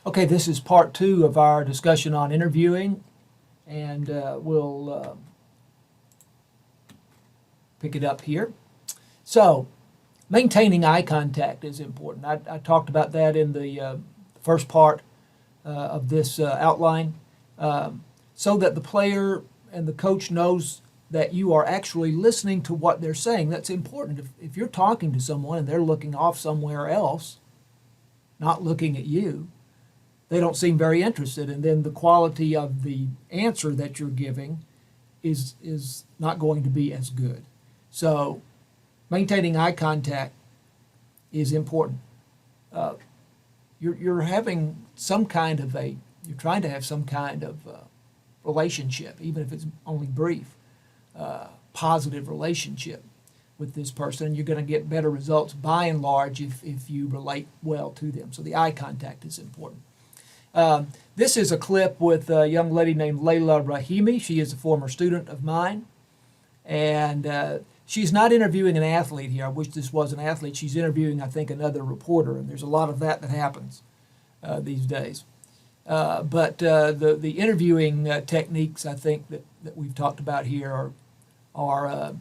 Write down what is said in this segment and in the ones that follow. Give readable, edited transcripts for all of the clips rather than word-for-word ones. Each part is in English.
Okay, this is part two of our discussion on interviewing, and we'll pick it up here. So, maintaining eye contact is important. I talked about that in the first part of this outline, so that the player and the coach knows that you are actually listening to what they're saying. That's important. If you're talking to someone and they're looking off somewhere else, not looking at you, they don't seem very interested, and then the quality of the answer that you're giving is not going to be as good. So maintaining eye contact is important. You're having some kind of you're trying to have some kind of relationship, even if it's only brief, positive relationship with this person. You're going to get better results by and large if you relate well to them. So the eye contact is important. This is a clip with a young lady named Layla Rahimi. She is a former student of mine, and she's not interviewing an athlete here. I wish this was an athlete. She's interviewing, I think, another reporter, and there's a lot of that happens these days. But the interviewing techniques, I think, that we've talked about here are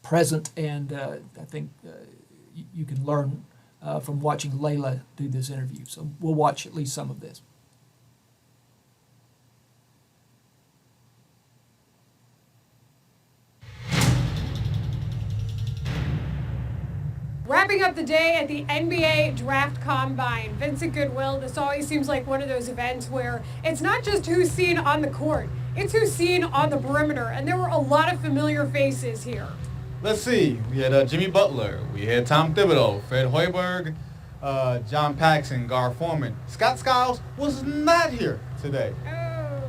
present, and I think you can learn from watching Layla do this interview. So we'll watch at least some of this. Wrapping up the day at the NBA Draft Combine. Vincent Goodwill, this always seems like one of those events where it's not just who's seen on the court, it's who's seen on the perimeter, and there were a lot of familiar faces here. Let's see. We had Jimmy Butler. We had Tom Thibodeau, Fred Hoiberg, John Paxson, Gar Forman. Scott Skiles was not here today. Oh,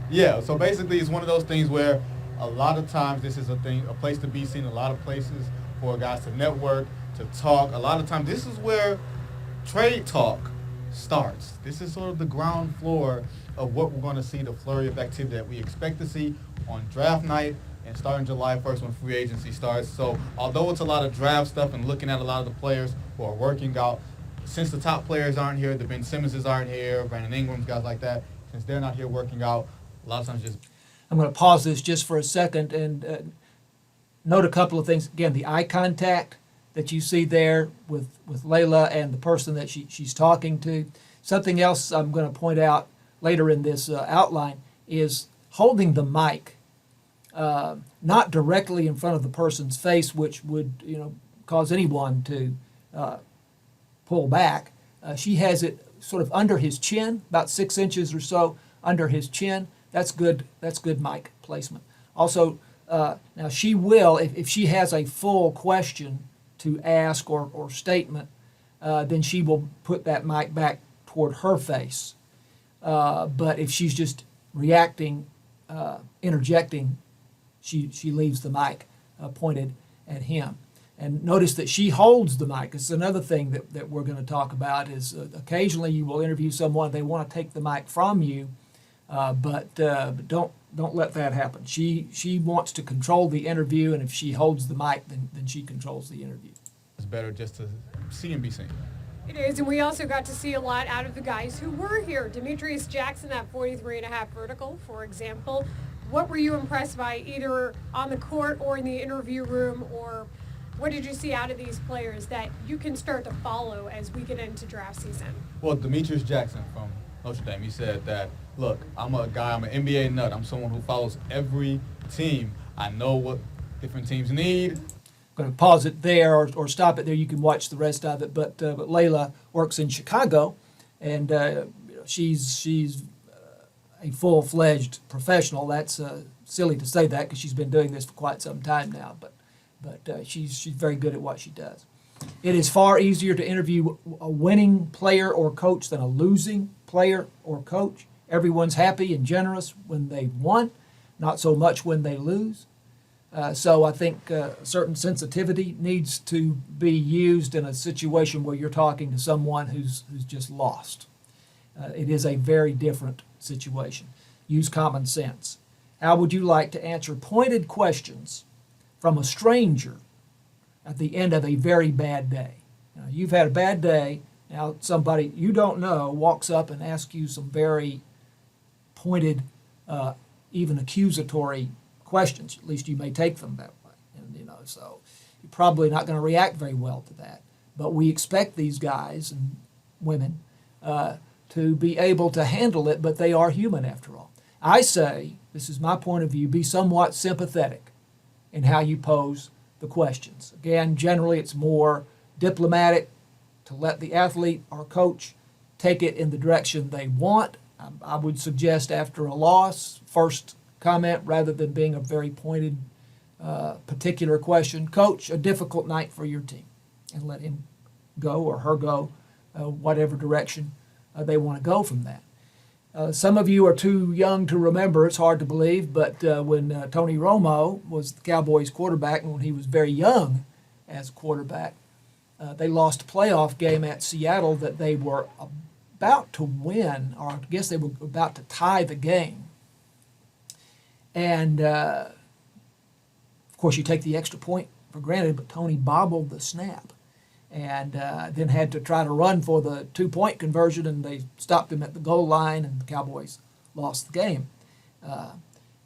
yeah, so basically it's one of those things where a lot of times this is a place to be seen, a lot of places for guys to network, to talk. A lot of times this is where trade talk starts. This is sort of the ground floor of what we're going to see, the flurry of activity that we expect to see on draft night and starting July 1st when free agency starts. So although it's a lot of draft stuff and looking at a lot of the players who are working out, since the top players aren't here, the Ben Simmonses aren't here, Brandon Ingram's, guys like that, since they're not here working out, a lot of times just... I'm going to pause this just for a second and note a couple of things. Again, the eye contact that you see there with Layla and the person that she's talking to. Something else I'm going to point out later in this outline is holding the mic. Not directly in front of the person's face, which would cause anyone to pull back. She has it sort of under his chin, about 6 inches or so under his chin. That's good. That's good mic placement. Also, now she will, if she has a full question to ask or statement, then she will put that mic back toward her face. But if she's just reacting, interjecting, she leaves the mic pointed at him. And notice that she holds the mic. It's another thing that we're going to talk about is occasionally you will interview someone, they want to take the mic from you, but don't let that happen. She wants to control the interview, and if she holds the mic, then she controls the interview. It's better just to see and be seen. It is, and we also got to see a lot out of the guys who were here. Demetrius Jackson, that 43.5 vertical, for example. What were you impressed by either on the court or in the interview room, or what did you see out of these players that you can start to follow as we get into draft season? Well, Demetrius Jackson from Notre Dame, he said that, look, I'm an NBA nut. I'm someone who follows every team. I know what different teams need. I'm going to pause it there or stop it there. You can watch the rest of it. But Layla works in Chicago, and she's a full-fledged professional. That's silly to say that because she's been doing this for quite some time now. But she's very good at what she does. It is far easier to interview a winning player or coach than a losing player or coach. Everyone's happy and generous when they won, not so much when they lose. So I think a certain sensitivity needs to be used in a situation where you're talking to someone who's just lost. It is a very different situation. Use common sense. How would you like to answer pointed questions from a stranger at the end of a very bad day? Now, you've had a bad day, Now, somebody you don't know walks up and asks you some very pointed, even accusatory questions. At least you may take them that way. And, so you're probably not going to react very well to that. But we expect these guys and women to be able to handle it, but they are human after all. I say, this is my point of view, be somewhat sympathetic in how you pose the questions. Again, generally it's more diplomatic to let the athlete or coach take it in the direction they want. I would suggest after a loss, first comment rather than being a very pointed, particular question, coach, a difficult night for your team, and let him go or her go whatever direction they want to go from that. Some of you are too young to remember, it's hard to believe, but when Tony Romo was the Cowboys quarterback, and when he was very young as quarterback, they lost a playoff game at Seattle that they were about to win, or I guess they were about to tie the game. And, of course, you take the extra point for granted, but Tony bobbled the snap and then had to try to run for the 2-point conversion, and they stopped him at the goal line, and the Cowboys lost the game.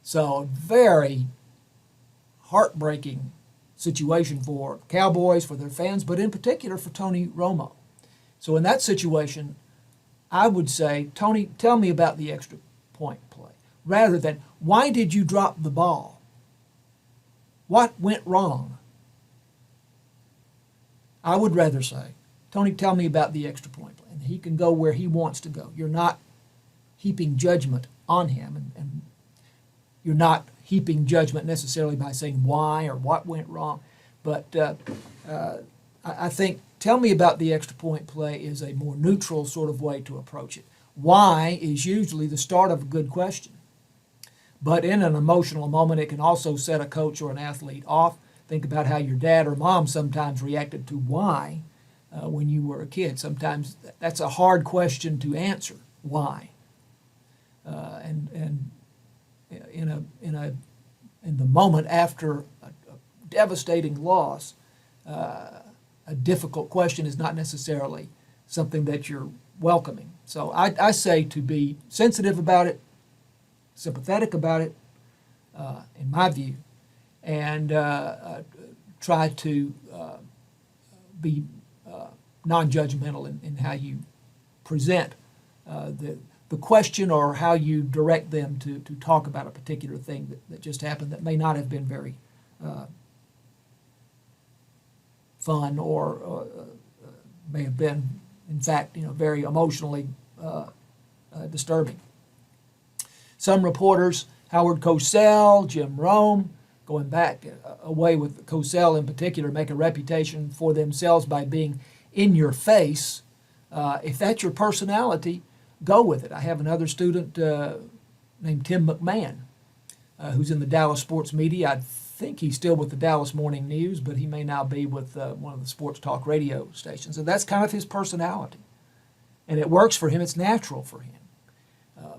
So very heartbreaking situation for Cowboys, for their fans, but in particular for Tony Romo. So in that situation, I would say, Tony, tell me about the extra point play, rather than, why did you drop the ball? What went wrong? I would rather say, Tony, tell me about the extra point play. And he can go where he wants to go. You're not heaping judgment on him, and you're not heaping judgment necessarily by saying why or what went wrong. But I think, tell me about the extra point play is a more neutral sort of way to approach it. Why is usually the start of a good question. But in an emotional moment, it can also set a coach or an athlete off. Think about how your dad or mom sometimes reacted to why when you were a kid. Sometimes that's a hard question to answer. Why? And in the moment after a devastating loss, a difficult question is not necessarily something that you're welcoming. So I say to be sensitive about it, sympathetic about it, in my view, and try to be non-judgmental in how you present the question, or how you direct them to talk about a particular thing that just happened that may not have been very fun, or may have been, in fact, very emotionally disturbing. Some reporters, Howard Cosell, Jim Rome, going back away with Cosell in particular, make a reputation for themselves by being in your face. If that's your personality, go with it. I have another student named Tim McMahon, who's in the Dallas sports media. I think he's still with the Dallas Morning News, but he may now be with one of the sports talk radio stations. And that's kind of his personality. And it works for him. It's natural for him.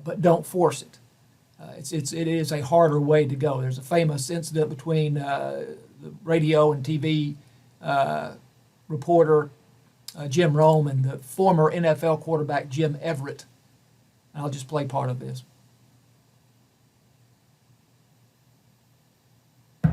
But don't force it. It is a harder way to go. There's a famous incident between the radio and TV reporter Jim Rome and the former NFL quarterback Jim Everett. And I'll just play part of this. All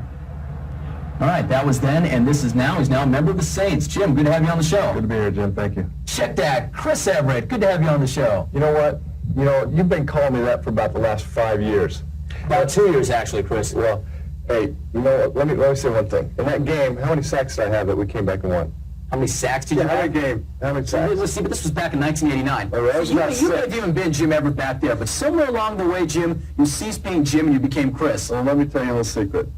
right, that was then, and this is now. He's now a member of the Saints. Jim, good to have you on the show. Good to be here, Jim. Thank you. Check that. Chris Everett, good to have you on the show. You know what? You've been calling me that for about the last 5 years. About 2 years, actually, Chris. Well, hey, you know what? Let me say one thing. In that game, how many sacks did I have that we came back and won? How many sacks did you have? How many sacks? Let's see, but this was back in 1989. Oh, that was about you could six. have even been Jim Everett back there, but somewhere along the way, Jim, you ceased being Jim and you became Chris. Well, let me tell you a little secret.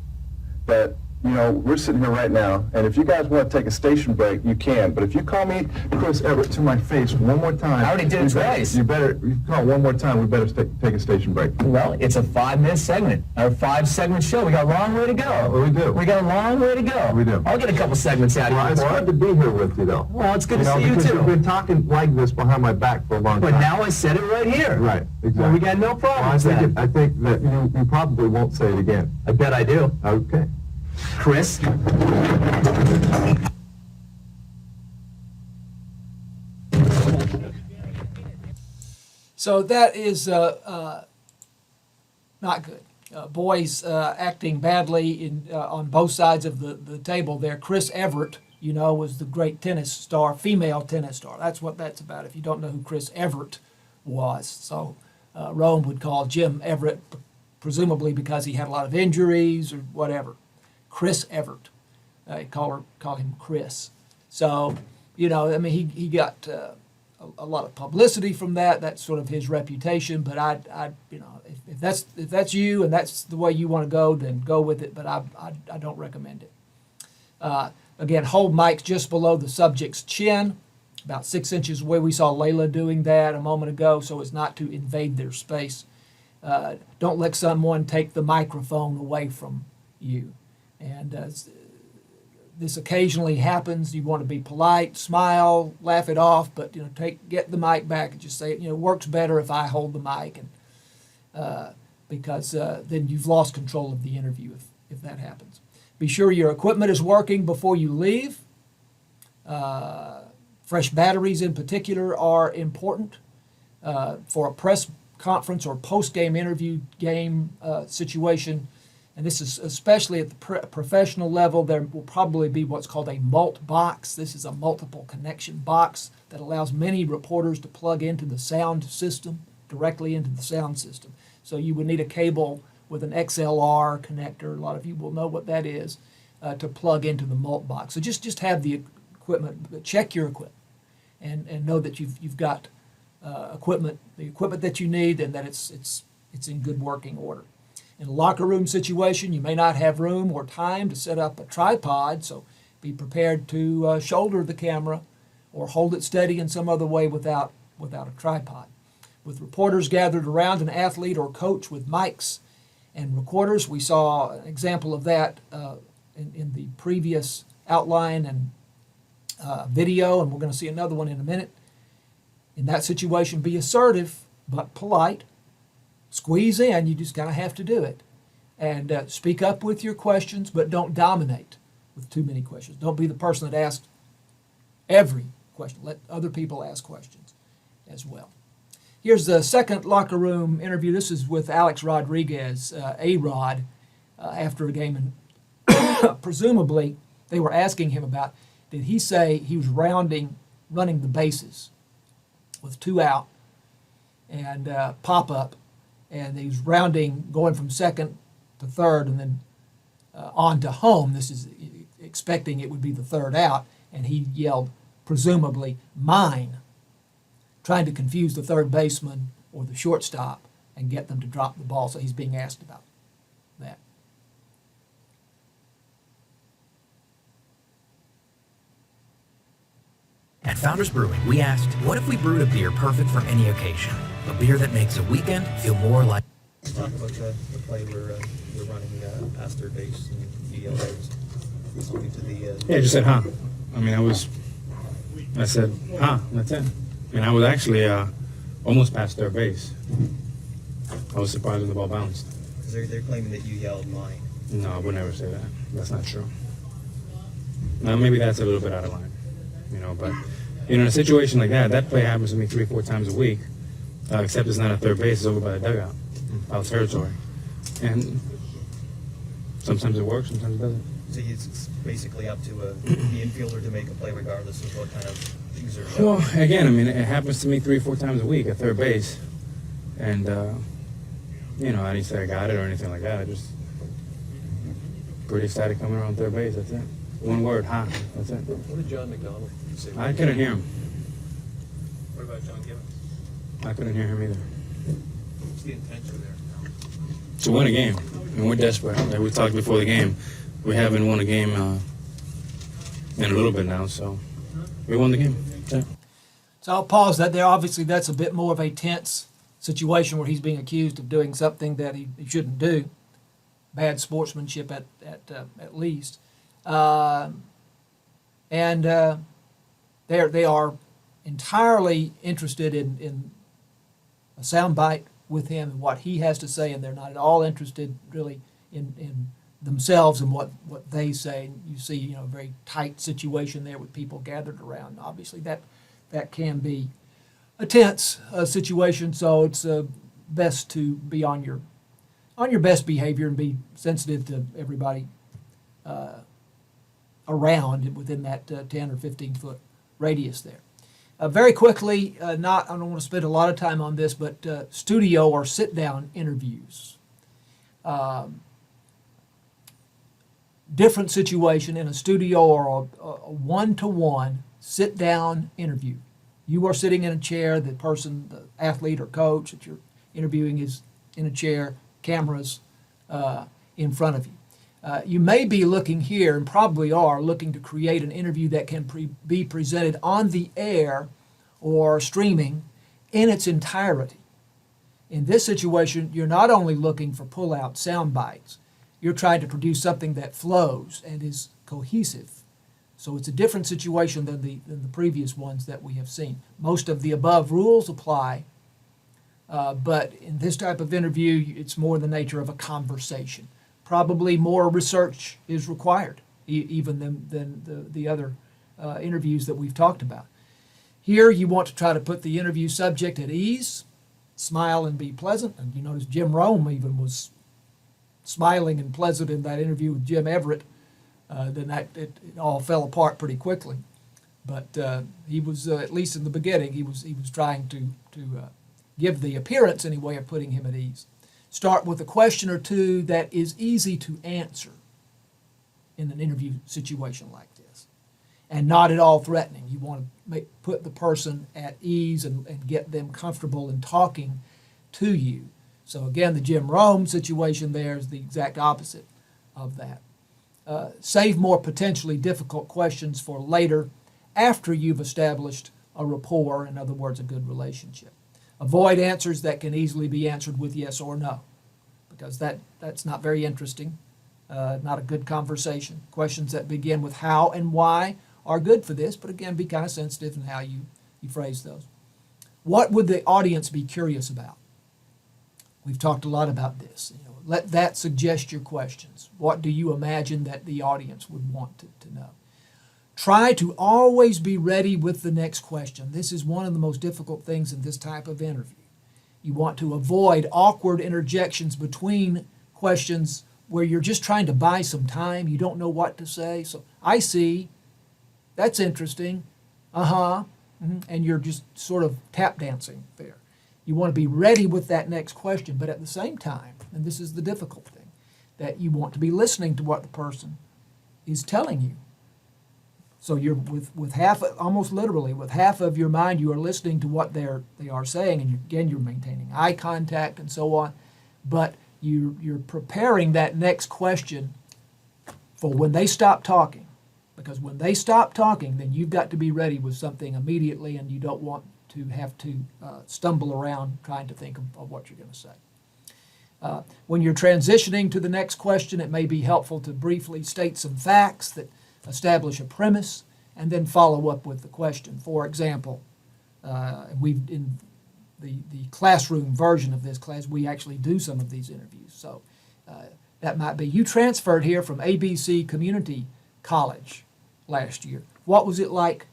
That, we're sitting here right now, and if you guys want to take a station break, you can. But if you call me Chris Everett to my face one more time... I already did it twice. You call it one more time, we better take a station break. Well, it's a 5-minute segment, or a 5-segment show. We got a long way to go. Well, we do. We got a long way to go. We do. I'll get a couple segments out of you. It's good to be here with you, though. Well, it's good to see you, because too. you've been talking like this behind my back for a long time. But now I said it right here. Right, exactly. Well, we got no problem with that. I think that you probably won't say it again. I bet I do. Okay. Chris? So that is not good. Boys acting badly on both sides of the table there. Chris Evert, you know, was the great tennis star, female tennis star. That's what that's about, if you don't know who Chris Evert was. So Rome would call Jim Everett, presumably because he had a lot of injuries or whatever. Chris Evert. Call him Chris. So, you know, I mean, he got a lot of publicity from that. That's sort of his reputation. But I you know, if that's you and that's the way you want to go, then go with it. But I don't recommend it. Again, hold mics just below the subject's chin, about 6 inches away. We saw Layla doing that a moment ago, so as not to invade their space. Don't let someone take the microphone away from you. And this occasionally happens. You want to be polite, smile, laugh it off, but you know, get the mic back and just say, you know, it works better if I hold the mic, and because then you've lost control of the interview if that happens. Be sure your equipment is working before you leave. Fresh batteries in particular are important for a press conference or post-game interview game situation. And this is especially at the professional level. There will probably be what's called a mult box. This is a multiple connection box that allows many reporters to plug into the sound system, directly into the sound system. So you would need a cable with an XLR connector. A lot of you will know what that is, to plug into the mult box. So just have the equipment, check your equipment, and know that you've got the equipment that you need, and that it's in good working order. In a locker room situation, you may not have room or time to set up a tripod, so be prepared to shoulder the camera or hold it steady in some other way without a tripod. With reporters gathered around an athlete or coach with mics and recorders, we saw an example of that in the previous outline and video, and we're going to see another one in a minute. In that situation, be assertive but polite. Squeeze in, you just kind of have to do it. And speak up with your questions, but don't dominate with too many questions. Don't be the person that asks every question. Let other people ask questions as well. Here's the second locker room interview. This is with Alex Rodriguez, A-Rod, after a game. And presumably, they were asking him about, did he say he was running the bases with 2 out and pop-up, and he was rounding, going from second to third, and then on to home. This is expecting it would be the 3rd out, and he yelled, presumably, mine, trying to confuse the third baseman or the shortstop and get them to drop the ball. So he's being asked about that. At Founders Brewing, we asked, what if we brewed a beer perfect for any occasion? A beer that makes a weekend feel more like... Let's talk about the play where we're running past third base and you yelled out something to the... Yeah, I just said, huh. I mean, I said, huh, that's it. And I was actually almost past third base. I was surprised when the ball bounced. Because they're claiming that you yelled mine. No, I would never say that. That's not true. Now, maybe that's a little bit out of line, you know, but, you know, in a situation like that play happens to me 3-4 times a week, except it's not at third base, it's over by the dugout, foul territory. And sometimes it works, sometimes it doesn't. So it's basically up to the infielder to make a play regardless of what kind of things are shown. Well, again, I mean, it happens to me 3-4 times a week at third base. And, you know, I didn't say I got it or anything like that. I just pretty ecstatic coming around third base, that's it. One word, huh, that's it. What did John McDonald say? I couldn't hear him. What about John Gibbons? I couldn't hear him either. What's the intention there? To win a game, and we're desperate. Like we talked before the game, we haven't won a game in a little bit now, so we won the game. Yeah. So I'll pause that there. Obviously, that's a bit more of a tense situation where he's being accused of doing something that he shouldn't do. Bad sportsmanship at least. And they are entirely interested in a soundbite with him and what he has to say, and they're not at all interested really in themselves and what they say. And you see, you know, a very tight situation there with people gathered around. Obviously, that can be a tense situation, so it's best to be on your best behavior and be sensitive to everybody around within that 10 or 15 foot radius there. Very quickly, I don't want to spend a lot of time on this, but studio or sit-down interviews. Different situation in a studio or a one-to-one sit-down interview. You are sitting in a chair, the person, the athlete or coach that you're interviewing is in a chair, cameras in front of you. You may be looking here, and probably are, looking to create an interview that can be presented on the air or streaming in its entirety. In this situation, you're not only looking for pull-out sound bites, you're trying to produce something that flows and is cohesive. So it's a different situation than the previous ones that we have seen. Most of the above rules apply, but in this type of interview, it's more the nature of a conversation. Probably more research is required, even than the other interviews that we've talked about. Here, you want to try to put the interview subject at ease, smile and be pleasant. And you notice Jim Rome even was smiling and pleasant in that interview with Jim Everett. Then it all fell apart pretty quickly. But he was, at least in the beginning, he was trying to give the appearance, anyway, of putting him at ease. Start with a question or two that is easy to answer in an interview situation like this, and not at all threatening. You want to put the person at ease and get them comfortable in talking to you. So again, the Jim Rome situation there is the exact opposite of that. Save more potentially difficult questions for later after you've established a rapport, in other words, a good relationship. Avoid answers that can easily be answered with yes or no, because that's not very interesting, not a good conversation. Questions that begin with how and why are good for this, but again, be kind of sensitive in how you phrase those. What would the audience be curious about? We've talked a lot about this. Let that suggest your questions. What do you imagine that the audience would want to know? Try to always be ready with the next question. This is one of the most difficult things in this type of interview. You want to avoid awkward interjections between questions where you're just trying to buy some time. You don't know what to say. So, I see. That's interesting. And you're just sort of tap dancing there. You want to be ready with that next question, but at the same time, and this is the difficult thing, that you want to be listening to what the person is telling you. So you're with half, almost literally, with half of your mind, you are listening to what they are saying, and you're maintaining eye contact and so on. But you're preparing that next question for when they stop talking, because when they stop talking, then you've got to be ready with something immediately, and you don't want to have to stumble around trying to think of what you're going to say. When you're transitioning to the next question, it may be helpful to briefly state some facts that establish a premise, and then follow up with the question. For example, we've in the classroom version of this class, we actually do some of these interviews. So that might be, you transferred here from ABC Community College last year. What was it like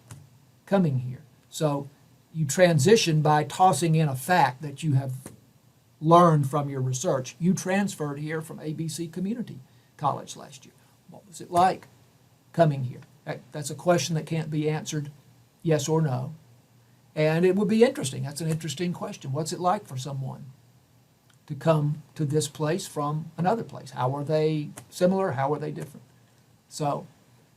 coming here? So you transition by tossing in a fact that you have learned from your research. You transferred here from ABC Community College last year. What was it like coming here? That's a question that can't be answered yes or no. And it would be interesting. That's an interesting question. What's it like for someone to come to this place from another place? How are they similar? How are they different? So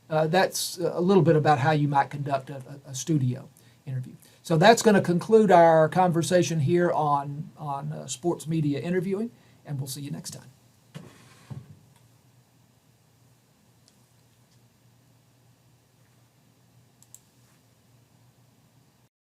that's a little bit about how you might conduct a studio interview. So that's going to conclude our conversation here on sports media interviewing, and we'll see you next time.